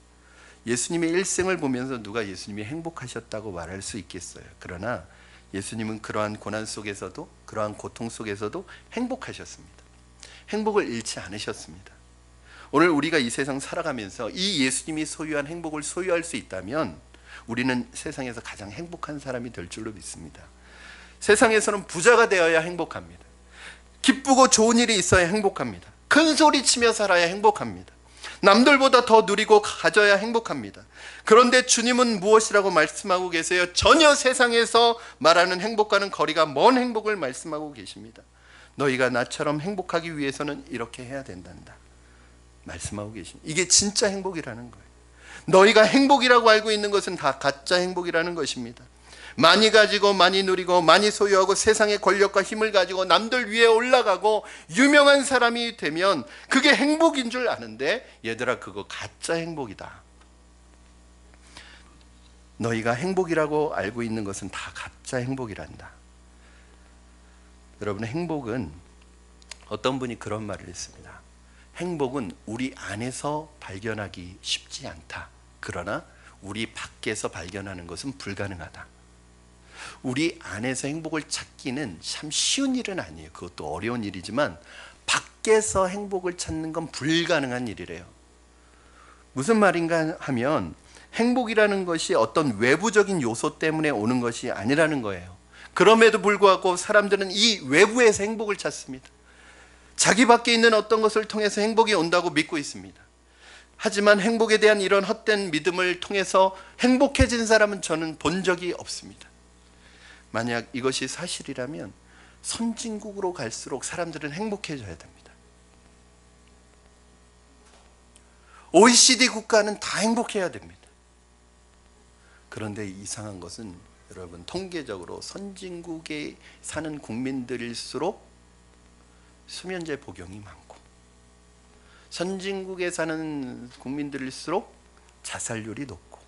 예수님의 일생을 보면서 누가 예수님이 행복하셨다고 말할 수 있겠어요? 그러나 예수님은 그러한 고난 속에서도 그러한 고통 속에서도 행복하셨습니다. 행복을 잃지 않으셨습니다. 오늘 우리가 이 세상 살아가면서 이 예수님이 소유한 행복을 소유할 수 있다면 우리는 세상에서 가장 행복한 사람이 될 줄로 믿습니다. 세상에서는 부자가 되어야 행복합니다. 기쁘고 좋은 일이 있어야 행복합니다. 큰 소리 치며 살아야 행복합니다. 남들보다 더 누리고 가져야 행복합니다. 그런데 주님은 무엇이라고 말씀하고 계세요? 전혀 세상에서 말하는 행복과는 거리가 먼 행복을 말씀하고 계십니다. 너희가 나처럼 행복하기 위해서는 이렇게 해야 된단다 말씀하고 계십니다. 이게 진짜 행복이라는 거예요. 너희가 행복이라고 알고 있는 것은 다 가짜 행복이라는 것입니다. 많이 가지고 많이 누리고 많이 소유하고 세상의 권력과 힘을 가지고 남들 위에 올라가고 유명한 사람이 되면 그게 행복인 줄 아는데 얘들아 그거 가짜 행복이다. 너희가 행복이라고 알고 있는 것은 다 가짜 행복이란다. 여러분 행복은 어떤 분이 그런 말을 했습니다. 행복은 우리 안에서 발견하기 쉽지 않다. 그러나 우리 밖에서 발견하는 것은 불가능하다. 우리 안에서 행복을 찾기는 참 쉬운 일은 아니에요. 그것도 어려운 일이지만 밖에서 행복을 찾는 건 불가능한 일이래요. 무슨 말인가 하면 행복이라는 것이 어떤 외부적인 요소 때문에 오는 것이 아니라는 거예요. 그럼에도 불구하고 사람들은 이 외부에서 행복을 찾습니다. 자기 밖에 있는 어떤 것을 통해서 행복이 온다고 믿고 있습니다. 하지만 행복에 대한 이런 헛된 믿음을 통해서 행복해진 사람은 저는 본 적이 없습니다. 만약 이것이 사실이라면 선진국으로 갈수록 사람들은 행복해져야 됩니다. OECD 국가는 다 행복해야 됩니다. 그런데 이상한 것은 여러분 통계적으로 선진국에 사는 국민들일수록 수면제 복용이 많고 선진국에 사는 국민들일수록 자살률이 높고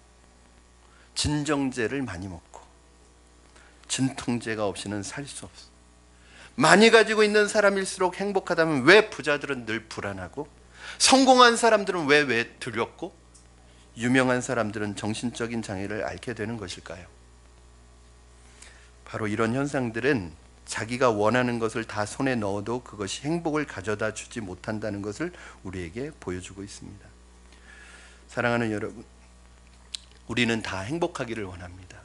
진정제를 많이 먹고 진통제가 없이는 살 수 없어. 많이 가지고 있는 사람일수록 행복하다면 왜 부자들은 늘 불안하고 성공한 사람들은 왜 두렵고 유명한 사람들은 정신적인 장애를 앓게 되는 것일까요? 바로 이런 현상들은 자기가 원하는 것을 다 손에 넣어도 그것이 행복을 가져다 주지 못한다는 것을 우리에게 보여주고 있습니다. 사랑하는 여러분, 우리는 다 행복하기를 원합니다.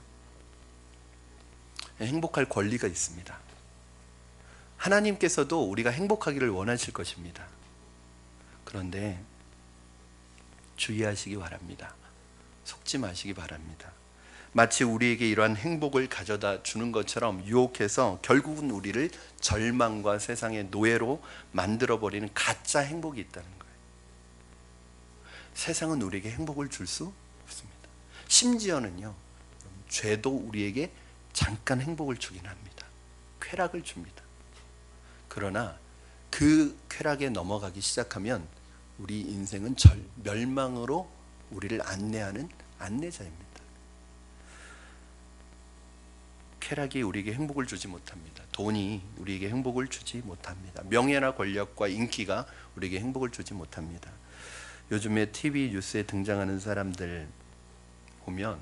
행복할 권리가 있습니다. 하나님께서도 우리가 행복하기를 원하실 것입니다. 그런데 주의하시기 바랍니다. 속지 마시기 바랍니다. 마치 우리에게 이러한 행복을 가져다 주는 것처럼 유혹해서 결국은 우리를 절망과 세상의 노예로 만들어버리는 가짜 행복이 있다는 거예요. 세상은 우리에게 행복을 줄 수 없습니다. 심지어는요, 죄도 우리에게 잠깐 행복을 주긴 합니다. 쾌락을 줍니다. 그러나 그 쾌락에 넘어가기 시작하면 우리 인생은 멸망으로 우리를 안내하는 안내자입니다. 쾌락이 우리에게 행복을 주지 못합니다. 돈이 우리에게 행복을 주지 못합니다. 명예나 권력과 인기가 우리에게 행복을 주지 못합니다. 요즘에 TV 뉴스에 등장하는 사람들 보면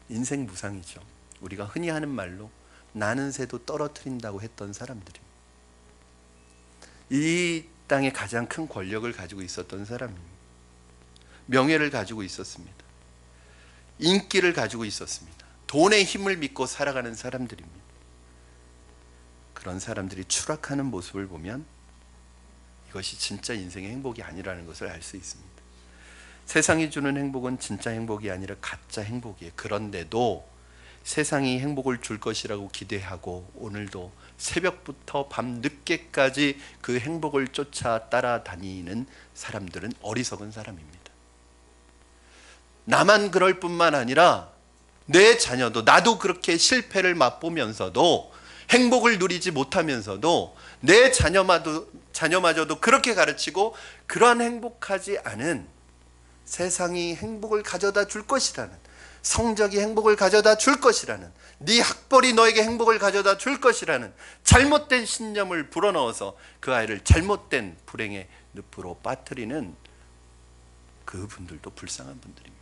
인생 무상이죠. 우리가 흔히 하는 말로 나는 새도 떨어뜨린다고 했던 사람들입니다. 이 땅에 가장 큰 권력을 가지고 있었던 사람입니다. 명예를 가지고 있었습니다. 인기를 가지고 있었습니다. 돈의 힘을 믿고 살아가는 사람들입니다. 그런 사람들이 추락하는 모습을 보면 이것이 진짜 인생의 행복이 아니라는 것을 알 수 있습니다. 세상이 주는 행복은 진짜 행복이 아니라 가짜 행복이에요. 그런데도 세상이 행복을 줄 것이라고 기대하고 오늘도 새벽부터 밤 늦게까지 그 행복을 쫓아 따라다니는 사람들은 어리석은 사람입니다. 나만 그럴 뿐만 아니라 내 자녀도, 나도 그렇게 실패를 맛보면서도 행복을 누리지 못하면서도 내 자녀마저도 그렇게 가르치고 그러한 행복하지 않은, 세상이 행복을 가져다 줄 것이라는, 성적이 행복을 가져다 줄 것이라는, 네 학벌이 너에게 행복을 가져다 줄 것이라는 잘못된 신념을 불어넣어서 그 아이를 잘못된 불행의 늪으로 빠뜨리는 그분들도 불쌍한 분들입니다.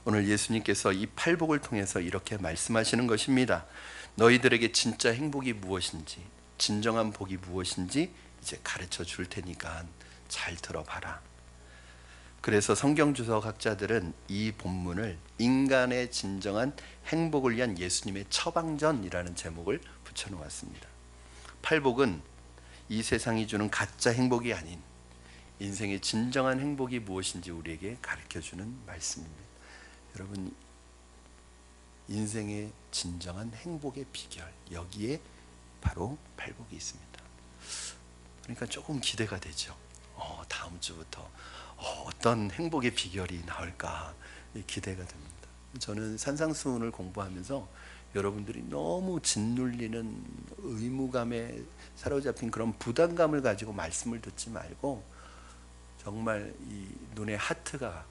오늘 예수님께서 이 팔복을 통해서 이렇게 말씀하시는 것입니다. 너희들에게 진짜 행복이 무엇인지, 진정한 복이 무엇인지 이제 가르쳐 줄 테니까 잘 들어봐라. 그래서 성경주석학자들은 이 본문을 인간의 진정한 행복을 위한 예수님의 처방전이라는 제목을 붙여놓았습니다. 팔복은 이 세상이 주는 가짜 행복이 아닌 인생의 진정한 행복이 무엇인지 우리에게 가르쳐주는 말씀입니다. 여러분, 인생의 진정한 행복의 비결, 여기에 바로 팔복이 있습니다. 그러니까 조금 기대가 되죠. 다음 주부터 어떤 행복의 비결이 나올까 기대가 됩니다. 저는 산상수훈을 공부하면서 여러분들이 너무 짓눌리는 의무감에 사로잡힌 그런 부담감을 가지고 말씀을 듣지 말고 정말 이 눈에 하트가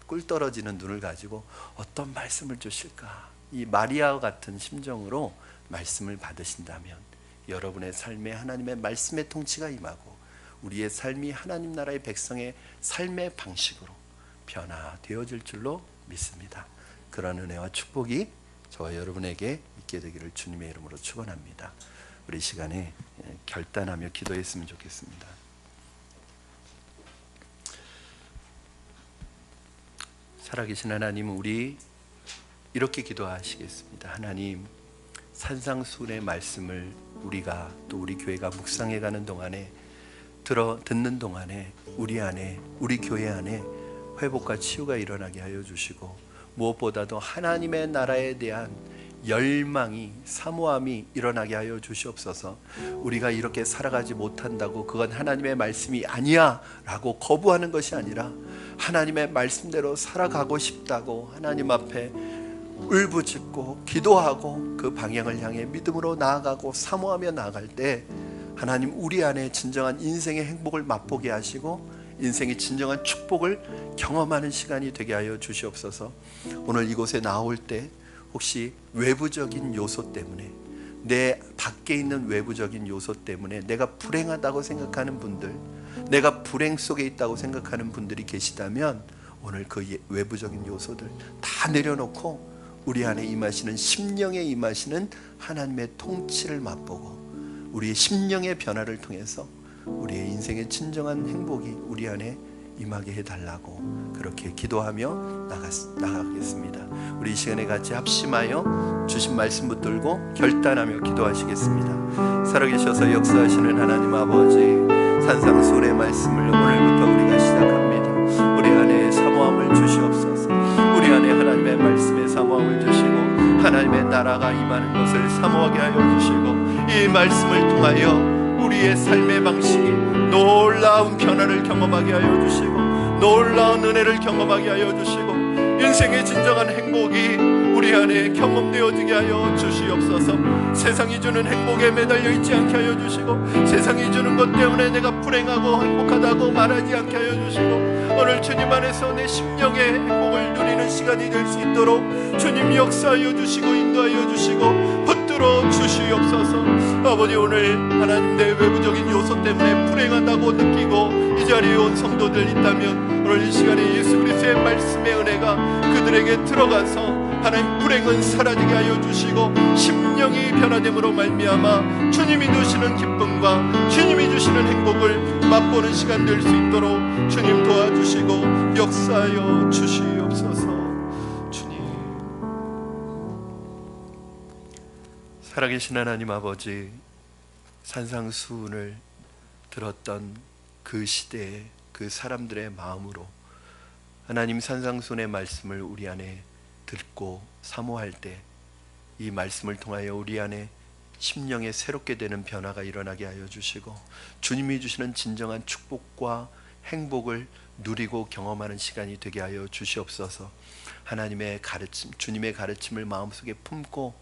꿀 떨어지는 눈을 가지고 어떤 말씀을 주실까, 이 마리아와 같은 심정으로 말씀을 받으신다면 여러분의 삶에 하나님의 말씀의 통치가 임하고 우리의 삶이 하나님 나라의 백성의 삶의 방식으로 변화되어질 줄로 믿습니다. 그런 은혜와 축복이 저와 여러분에게 있게 되기를 주님의 이름으로 축원합니다. 우리 시간에 결단하며 기도했으면 좋겠습니다. 살아계신 하나님, 우리 이렇게 기도하시겠습니다. 하나님, 산상수훈의 말씀을 우리가 또 우리 교회가 묵상해가는 동안에, 듣는 동안에 우리 안에, 우리 교회 안에 회복과 치유가 일어나게 하여 주시고, 무엇보다도 하나님의 나라에 대한 열망이, 사모함이 일어나게 하여 주시옵소서. 우리가 이렇게 살아가지 못한다고 그건 하나님의 말씀이 아니야 라고 거부하는 것이 아니라 하나님의 말씀대로 살아가고 싶다고 하나님 앞에 울부짖고 기도하고 그 방향을 향해 믿음으로 나아가고 사모하며 나아갈 때 하나님, 우리 안에 진정한 인생의 행복을 맛보게 하시고 인생의 진정한 축복을 경험하는 시간이 되게 하여 주시옵소서. 오늘 이곳에 나올 때 혹시 외부적인 요소 때문에, 내 밖에 있는 외부적인 요소 때문에 내가 불행하다고 생각하는 분들, 내가 불행 속에 있다고 생각하는 분들이 계시다면 오늘 그 외부적인 요소들 다 내려놓고 우리 안에 임하시는, 심령에 임하시는 하나님의 통치를 맛보고 우리의 심령의 변화를 통해서 우리의 인생의 진정한 행복이 우리 안에 임하게 해달라고 그렇게 기도하며 나가겠습니다. 우리 이 시간에 같이 합심하여 주신 말씀 붙들고 결단하며 기도하시겠습니다. 살아계셔서 역사하시는 하나님 아버지, 산상수훈의 말씀을 오늘부터 우리가 시작합니다. 우리 안에 사모함을 주시옵소서. 우리 안에 하나님의 말씀에 사모함을 주시고 하나님의 나라가 임하는 것을 사모하게 하여 주시고 이 말씀을 통하여 우리의 삶의 방식이 놀라운 변화를 경험하게 하여 주시고 놀라운 은혜를 경험하게 하여 주시고 인생의 진정한 행복이 우리 안에 경험되어지게 하여 주시옵소서. 세상이 주는 행복에 매달려 있지 않게 하여 주시고 세상이 주는 것 때문에 내가 불행하고 행복하다고 말하지 않게 하여 주시고 오늘 주님 안에서 내 심령의 행복을 누리는 시간이 될 수 있도록 주님 역사하여 주시고 인도하여 주시고 붙들어 주시옵소서. 아버지, 오늘 하나님 내 외부적인 요소 때문에 불행하다고 느끼고 이 자리에 온 성도들 있다면 오늘 이 시간에 예수 그리스도의 말씀의 은혜가 그들에게 들어가서 하나님 불행은 사라지게 하여 주시고 심령이 변화됨으로 말미암아 주님이 주시는 기쁨과 주님이 주시는 행복을 맛보는 시간 될 수 있도록 주님 도와주시고 역사하여 주시옵소서. 주님, 살아계신 하나님 아버지, 산상수훈을 들었던 그 시대의 그 사람들의 마음으로 하나님 산상수훈의 말씀을 우리 안에 듣고 사모할 때 이 말씀을 통하여 우리 안에 심령에 새롭게 되는 변화가 일어나게 하여 주시고 주님이 주시는 진정한 축복과 행복을 누리고 경험하는 시간이 되게 하여 주시옵소서. 하나님의 가르침, 주님의 가르침을 마음속에 품고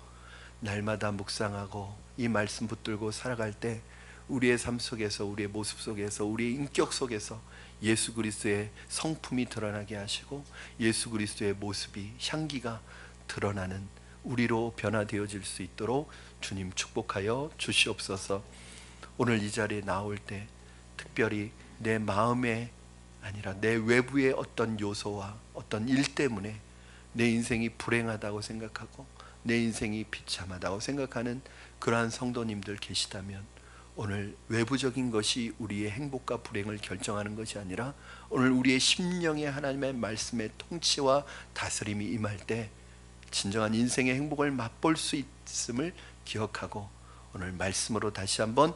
날마다 묵상하고 이 말씀 붙들고 살아갈 때 우리의 삶 속에서, 우리의 모습 속에서, 우리의 인격 속에서 예수 그리스도의 성품이 드러나게 하시고 예수 그리스도의 모습이, 향기가 드러나는 우리로 변화되어질 수 있도록 주님 축복하여 주시옵소서. 오늘 이 자리에 나올 때 특별히 내 마음에 아니라 내 외부의 어떤 요소와 어떤 일 때문에 내 인생이 불행하다고 생각하고 내 인생이 비참하다고 생각하는 그러한 성도님들 계시다면 오늘 외부적인 것이 우리의 행복과 불행을 결정하는 것이 아니라 오늘 우리의 심령에 하나님의 말씀의 통치와 다스림이 임할 때 진정한 인생의 행복을 맛볼 수 있음을 기억하고 오늘 말씀으로 다시 한번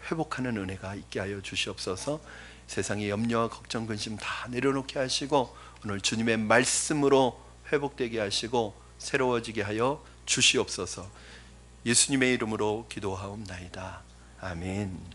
회복하는 은혜가 있게 하여 주시옵소서. 세상의 염려와 걱정, 근심 다 내려놓게 하시고 오늘 주님의 말씀으로 회복되게 하시고 새로워지게 하여 주시옵소서. 예수님의 이름으로 기도하옵나이다. 아멘.